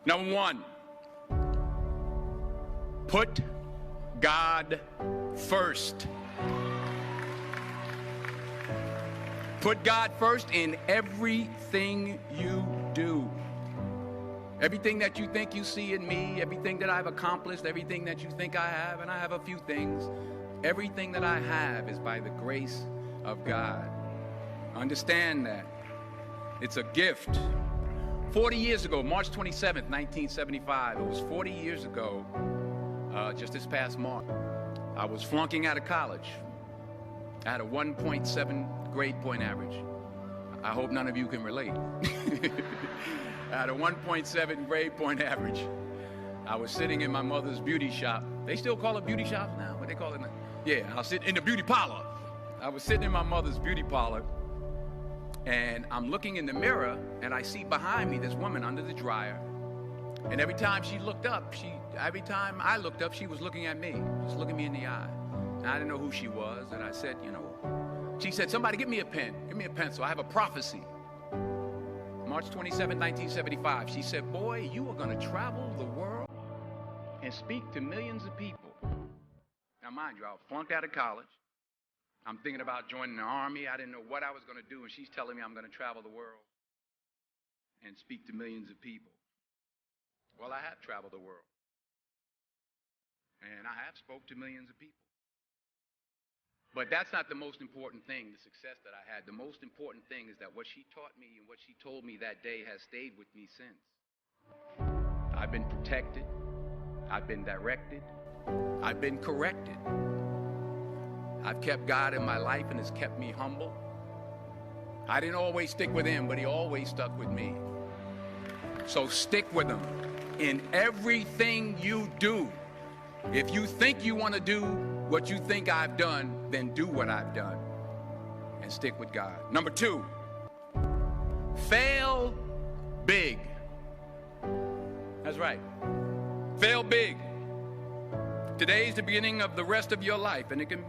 Number one, put God first. Put God first in everything you do. Everything that you think you see in me, everything that I've accomplished, everything that you think I have, and I have a few things, everything that I have is by the grace of God. Understand that. It's a gift. 40 years ago, March 27th, 1975, it was 40 years ago, just this past March, I was flunking out of college. I had a 1.7 grade point average. I hope none of you can relate. I had a 1.7 grade point average. I was sitting in my mother's beauty shop. They still call it beauty shops now? What they call it now? Yeah, I was sitting in the beauty parlor. I was sitting in my mother's beauty parlor, and I'm looking in the mirror, and I see behind me this woman under the dryer. And every time she looked up, every time I looked up, she was looking at me, just looking me in the eye. And I didn't know who she was, and I said, she said, somebody give me a pen, give me a pencil, I have a prophecy. March 27, 1975, she said, boy, you are gonna travel the world and speak to millions of people. Now mind you, I flunked out of college. I'm thinking about joining the army. I didn't know what I was gonna do, and she's telling me I'm gonna travel the world and speak to millions of people. Well, I have traveled the world, and I have spoke to millions of people. But that's not the most important thing, the success that I had. The most important thing is that what she taught me and what she told me that day has stayed with me since. I've been protected. I've been directed. I've been corrected. I've kept God in my life, and it's kept me humble. I didn't always stick with him, but he always stuck with me. So stick with him in everything you do. If you think you want to do what you think I've done, then do what I've done and stick with God. Number two, fail big. That's right. Fail big. Today's the beginning of the rest of your life, and it can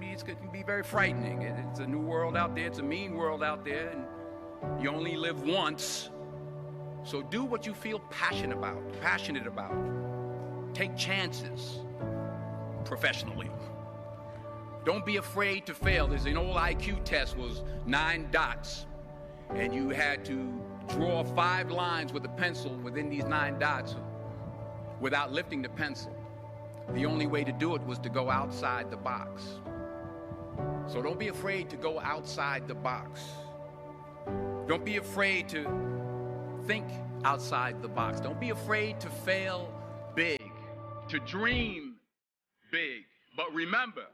be very frightening. It's a new world out there. It's a mean world out there, and you only live once. So do what you feel passionate about. Take chances professionally. Don't be afraid to fail. There's an old IQ test, was 9 dots, and you had to draw 5 lines with a pencil within these 9 dots without lifting the pencil. The only way to do it was to go outside the box. So don't be afraid to go outside the box. Don't be afraid to think outside the box. Don't be afraid to fail big, to dream big. But remember,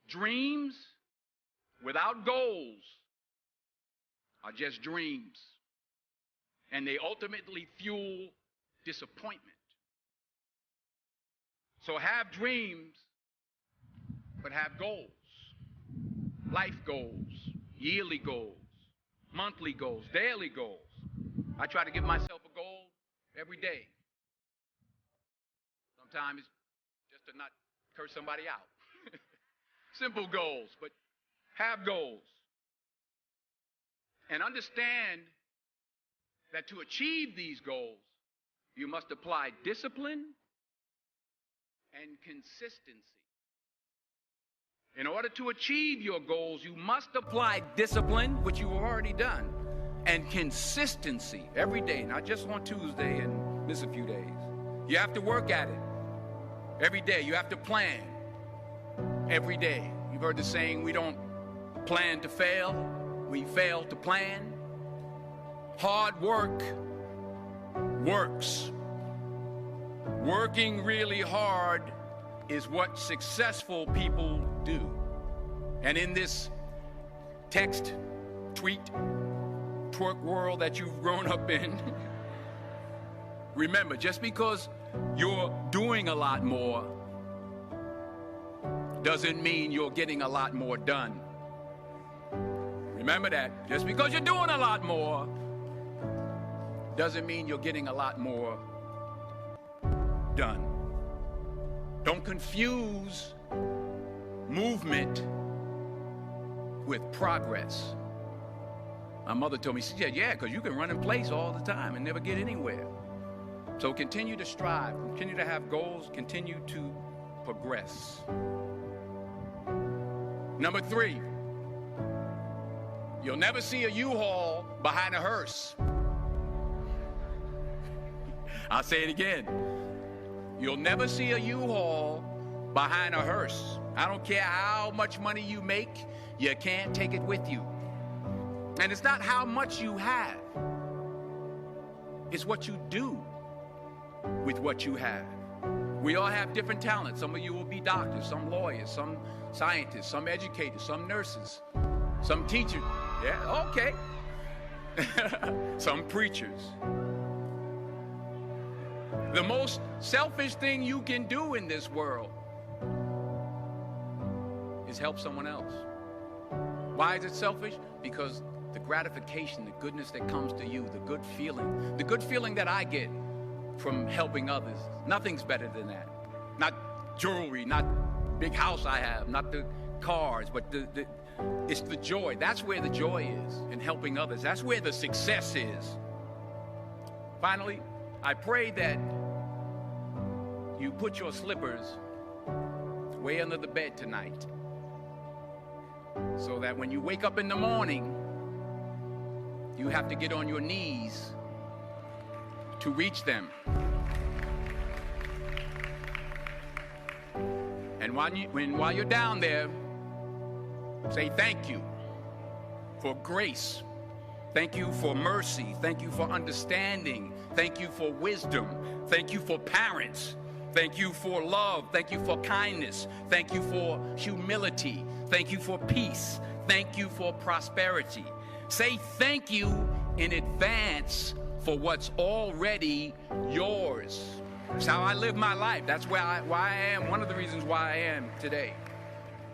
dreams without goals are just dreams, and they ultimately fuel disappointment. So have dreams, but have goals. Life goals, yearly goals, monthly goals, daily goals. I try to give myself a goal every day. Sometimes it's just to not curse somebody out. Simple goals, but have goals. And understand that to achieve these goals, you must apply discipline and consistency. In order to achieve your goals, you must apply discipline, which you've already done, and consistency every day, not just on Tuesday and miss a few days. You have to work at it every day. You have to plan every day. You've heard the saying, we don't plan to fail, we fail to plan. Hard work works. Working really hard is what successful people do. And in this text, tweet, twerk world that you've grown up in, remember, just because you're doing a lot more doesn't mean you're getting a lot more done. Remember that. Just because you're doing a lot more doesn't mean you're getting a lot more done. Don't confuse movement with progress. My mother told me, she said, yeah, because you can run in place all the time and never get anywhere. So continue to strive, continue to have goals, continue to progress. Number 3, you'll never see a U-Haul behind a hearse. I'll say it again. You'll never see a U-Haul behind a hearse. I don't care how much money you make, you can't take it with you. And it's not how much you have, it's what you do with what you have. We all have different talents. Some of you will be doctors, some lawyers, some scientists, some educators, some nurses, some teachers. Yeah, okay. Some preachers. The most selfish thing you can do in this world is help someone else. Why is it selfish? Because the gratification, the goodness that comes to you, the good feeling that I get from helping others, nothing's better than that. Not jewelry, not big house I have, not the cars, but it's the joy. That's where the joy is, in helping others. That's where the success is. Finally, I pray that you put your slippers way under the bed tonight, so that when you wake up in the morning, you have to get on your knees to reach them. And while you're down there, say thank you for grace. Thank you for mercy. Thank you for understanding. Thank you for wisdom. Thank you for parents. Thank you for love. Thank you for kindness. Thank you for humility. Thank you for peace. Thank you for prosperity. Say thank you in advance for what's already yours. That's how I live my life. That's why I am, one of the reasons why I am today.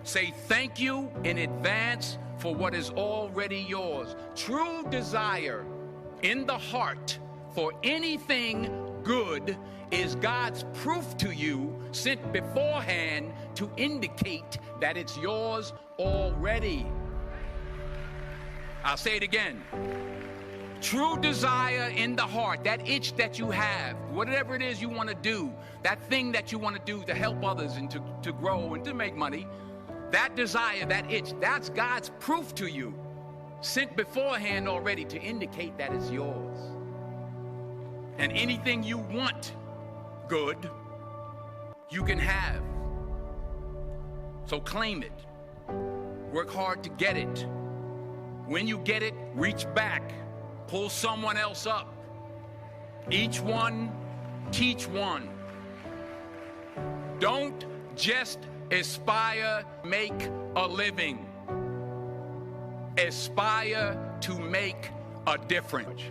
Say thank you in advance for what is already yours. True desire in the heart for anything good is God's proof to you, sent beforehand to indicate that it's yours already. I'll say it again. True desire in the heart, that itch that you have, whatever it is you want to do, that thing that you want to do to help others and to grow and to make money, that desire, that itch, that's God's proof to you, sent beforehand already to indicate that it's yours. And anything you want good, you can have. So claim it. Work hard to get it. When you get it, reach back. Pull someone else up. Each one, teach one. Don't just aspire, make a living. Aspire to make a difference.